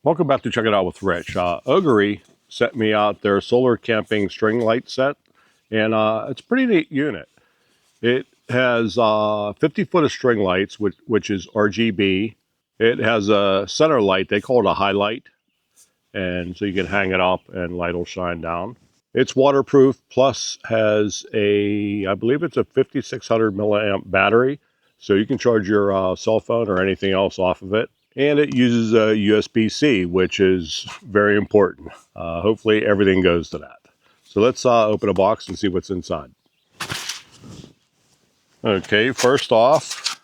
Welcome back to Check It Out with Rich. Ogery sent me out their solar camping string light set, and it's a pretty neat unit. It has 50 foot of string lights, which is RGB. It has a center light, they call it a highlight, and so you can hang it up and light will shine down. It's waterproof, plus has I believe it's a 5600 milliamp battery, so you can charge your cell phone or anything else off of it. And it uses a USB-C, which is very important. Hopefully everything goes to that. So let's open a box and see what's inside. Okay, first off,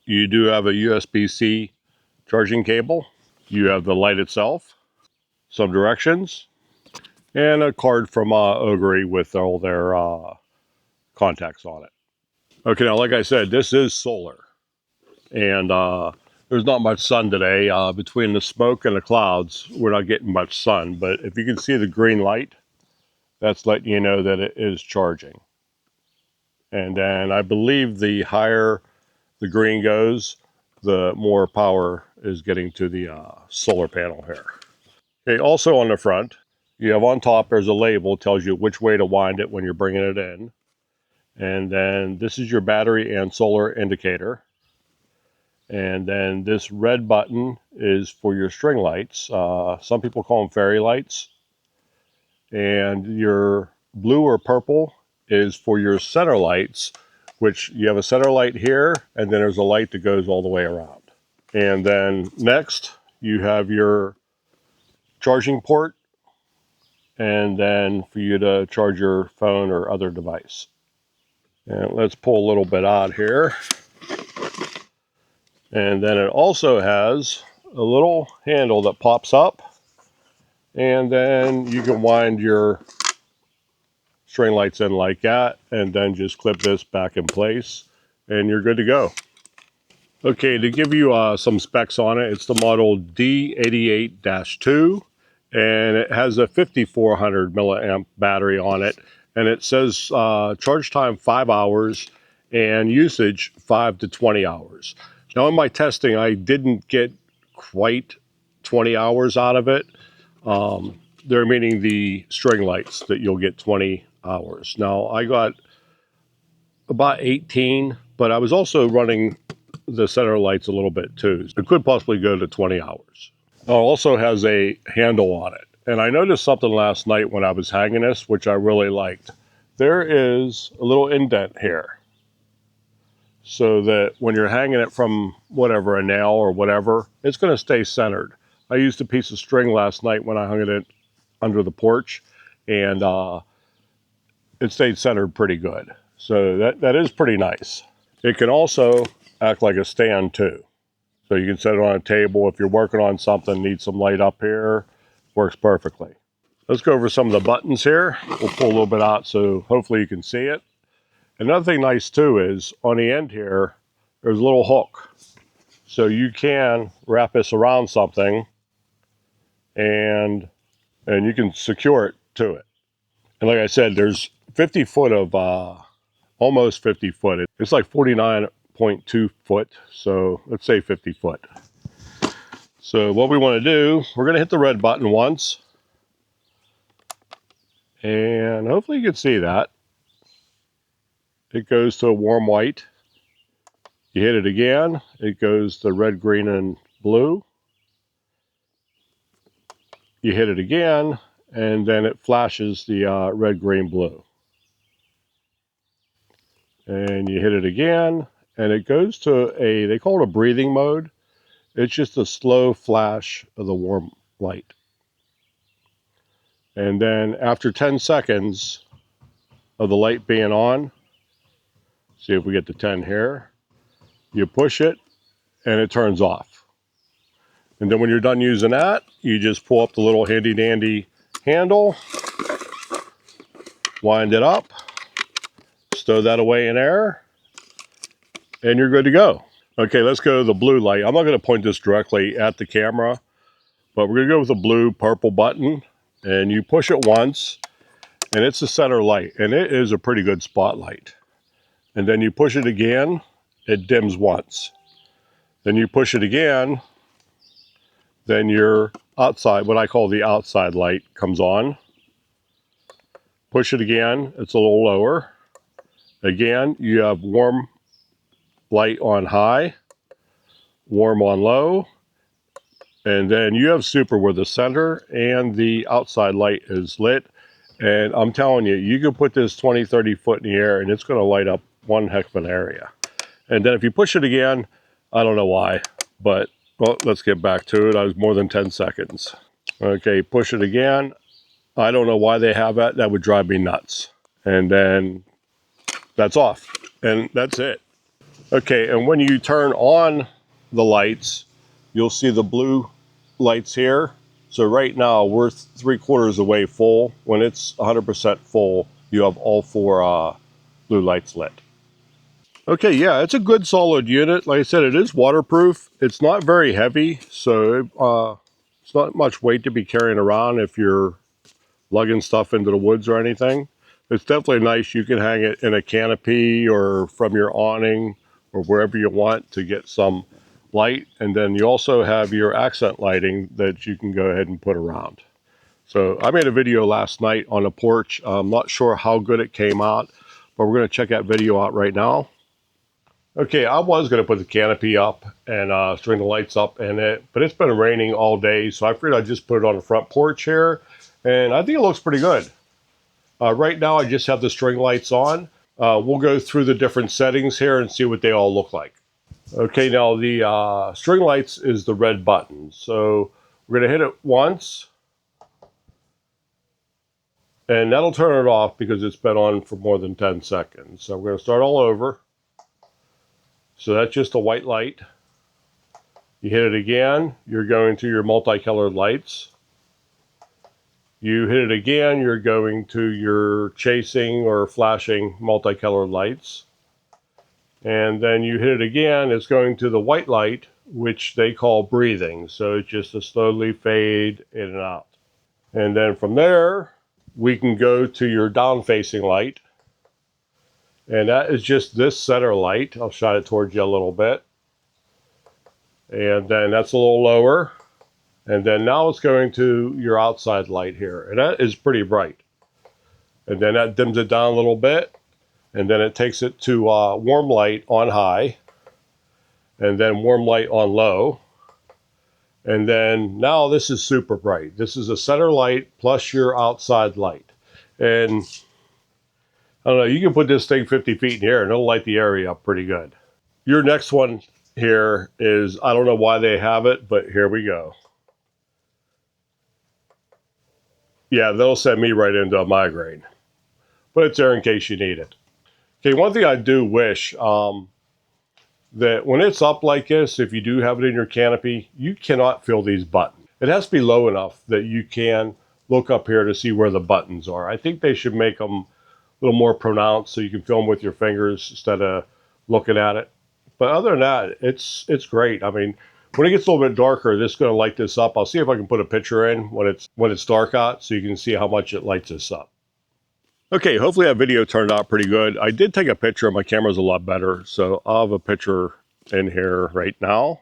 you do have a USB-C charging cable. You have the light itself, some directions, and a card from Ogery with all their contacts on it. Okay, now like I said, this is solar. And there's not much sun today. Between the smoke and the clouds, we're not getting much sun. But if you can see the green light, that's letting you know that it is charging. And then I believe the higher the green goes, the more power is getting to the solar panel here. Okay, also on the front, you have on top, there's a label, tells you which way to wind it when you're bringing it in. And then this is your battery and solar indicator. And then this red button is for your string lights. Some people call them fairy lights. And your blue or purple is for your center lights, which you have a center light here, and then there's a light that goes all the way around. And then next, you have your charging port, and then for you to charge your phone or other device. And let's pull a little bit out here. And then it also has a little handle that pops up, and then you can wind your string lights in like that, and then just clip this back in place, and you're good to go. Okay, to give you some specs on it, it's the model D88-2, and it has a 5400 milliamp battery on it, and it says charge time 5 hours and usage 5 to 20 hours. Now in my testing, I didn't get quite 20 hours out of it. They're meaning the string lights that you'll get 20 hours. Now I got about 18, but I was also running the center lights a little bit too. It could possibly go to 20 hours. It also has a handle on it. And I noticed something last night when I was hanging this, which I really liked. There is a little indent here, so that when you're hanging it from whatever, a nail or whatever, it's going to stay centered. I used a piece of string last night when I hung it under the porch, and it stayed centered pretty good. So that is pretty nice. It can also act like a stand too. So you can set it on a table if you're working on something, need some light up here, works perfectly. Let's go over some of the buttons here. We'll pull a little bit out so hopefully you can see it. Another thing nice too is on the end here, there's a little hook. So you can wrap this around something and you can secure it to it. And like I said, there's 50 foot of, almost 50 foot. It's like 49.2 foot. So let's say 50 foot. So what we want to do, we're going to hit the red button once. And hopefully you can see that. It goes to a warm white. You hit it again, it goes to red, green, and blue. You hit it again, and then it flashes the red, green, blue. And you hit it again, and it goes to they call it a breathing mode. It's just a slow flash of the warm light. And then after 10 seconds of the light being on, see if we get to 10 here, you push it, and it turns off. And then when you're done using that, you just pull up the little handy dandy handle, wind it up, stow that away in air, and you're good to go. Okay, let's go to the blue light. I'm not going to point this directly at the camera, but we're going to go with the blue purple button, and you push it once, and it's the center light, and it is a pretty good spotlight. And then you push it again, it dims once. Then you push it again, then you're outside, what I call the outside light, comes on. Push it again, it's a little lower. Again, you have warm light on high, warm on low, and then you have super where the center and the outside light is lit. And I'm telling you, you can put this 20, 30 foot in the air and it's going to light up one heck of an area. And then if you push it again, I don't know why, but well, let's get back to it. I was more than 10 seconds. Okay, push it again. I don't know why they have that. That would drive me nuts. And then that's off. And that's it. Okay, and when you turn on the lights, you'll see the blue lights here. So right now we're 3/4 the way full. When it's 100% full, you have all four blue lights lit. Okay, yeah, it's a good solid unit. Like I said, it is waterproof. It's not very heavy, so it's not much weight to be carrying around if you're lugging stuff into the woods or anything. It's definitely nice. You can hang it in a canopy or from your awning or wherever you want to get some light. And then you also have your accent lighting that you can go ahead and put around. So I made a video last night on the porch. I'm not sure how good it came out, but we're going to check that video out right now. Okay, I was going to put the canopy up and string the lights up in it, but it's been raining all day, so I figured I'd just put it on the front porch here, and I think it looks pretty good. Right now, I just have the string lights on. We'll go through the different settings here and see what they all look like. Okay, now the string lights is the red button, so we're going to hit it once, and that'll turn it off because it's been on for more than 10 seconds. So we're going to start all over. So that's just a white light. You hit it again, you're going to your multicolored lights. You hit it again, you're going to your chasing or flashing multicolored lights. And then you hit it again, it's going to the white light, which they call breathing. So it's just a slowly fade in and out. And then from there, we can go to your down-facing light. And that is just this center light. I'll shine it towards you a little bit. And then that's a little lower. And then now it's going to your outside light here. And that is pretty bright. And then that dims it down a little bit. And then it takes it to warm light on high. And then warm light on low. And then now this is super bright. This is a center light plus your outside light. And I don't know, you can put this thing 50 feet in the air and it'll light the area up pretty good. Your next one here is, I don't know why they have it, but here we go. Yeah, they'll send me right into a migraine. But it's there in case you need it. Okay, one thing I do wish, that when it's up like this, if you do have it in your canopy, you cannot feel these buttons. It has to be low enough that you can look up here to see where the buttons are. I think they should make them a little more pronounced so you can film with your fingers instead of looking at it. But other than that, it's great. I mean, when it gets a little bit darker, this is going to light this up. I'll see if I can put a picture in when it's dark out so you can see how much it lights this up. Okay, hopefully that video turned out pretty good. I did take a picture. My camera's a lot better, so I'll have a picture in here right now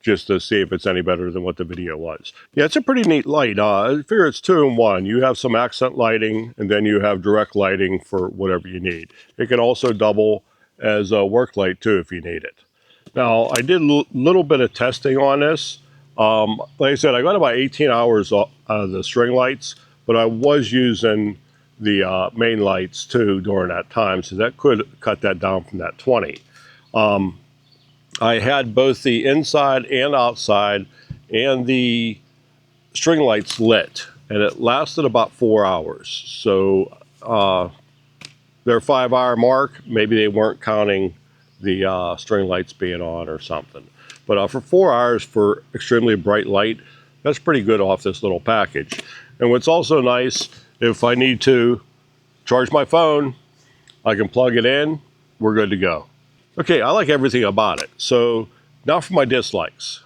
just to see if it's any better than what the video was. Yeah, it's a pretty neat light. I figure it's 2-in-1. You have some accent lighting, and then you have direct lighting for whatever you need. It can also double as a work light, too, if you need it. Now, I did a little bit of testing on this. Like I said, I got about 18 hours out of the string lights, but I was using the main lights, too, during that time, so that could cut that down from that 20. I had both the inside and outside and the string lights lit, and it lasted about 4 hours. So their 5-hour mark, maybe they weren't counting the string lights being on or something. But for 4 hours for extremely bright light, that's pretty good off this little package. And what's also nice, if I need to charge my phone, I can plug it in, we're good to go. Okay, I like everything about it. So now for my dislikes.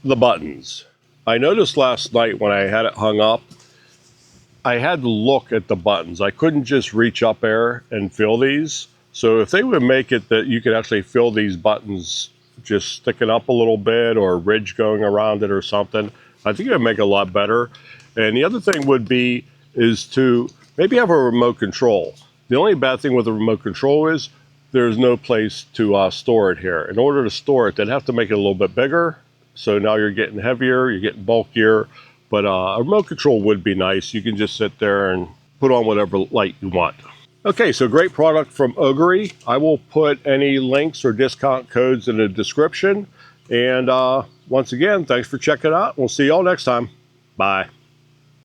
The buttons. I noticed last night when I had it hung up, I had to look at the buttons. I couldn't just reach up there and feel these. So if they would make it that you could actually feel these buttons just sticking up a little bit or a ridge going around it or something. I think it would make it a lot better. And the other thing would be is to maybe have a remote control. The only bad thing with a remote control is there's no place to store it here. In order to store it, they'd have to make it a little bit bigger. So now you're getting heavier, you're getting bulkier, but a remote control would be nice. You can just sit there and put on whatever light you want. Okay, so great product from Ogery. I will put any links or discount codes in the description. And once again, thanks for checking it out. We'll see y'all next time. Bye.